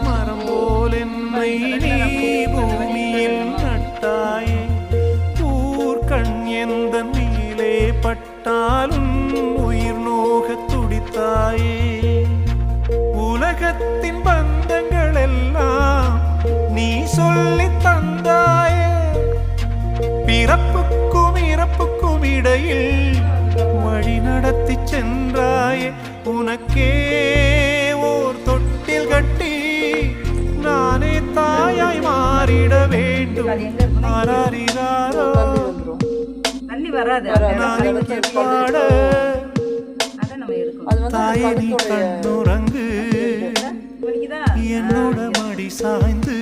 மரம் போல் என்னை நீ பூமியில் நட்டாயே ஊர்கண் எந்த நீலே பட்டாலும் உயிர் நோக துடித்தாயே உலகத்தின் பந்தங்கள் எல்லாம் நீ சொல்லி தந்தாயே பிறப்புக்கும் இறப்புக்கும் இடையில் வழி நடத்தி சென்றாயே உனக்கே ஓர் தொட்டில் கட்டி நானே தாயாய் மாறிட வேண்டும் ஆராரிராரோ நான் இங்கே பாட தாயே நீ கண்ணுறங்கு என்னோட மடி சாய்ந்து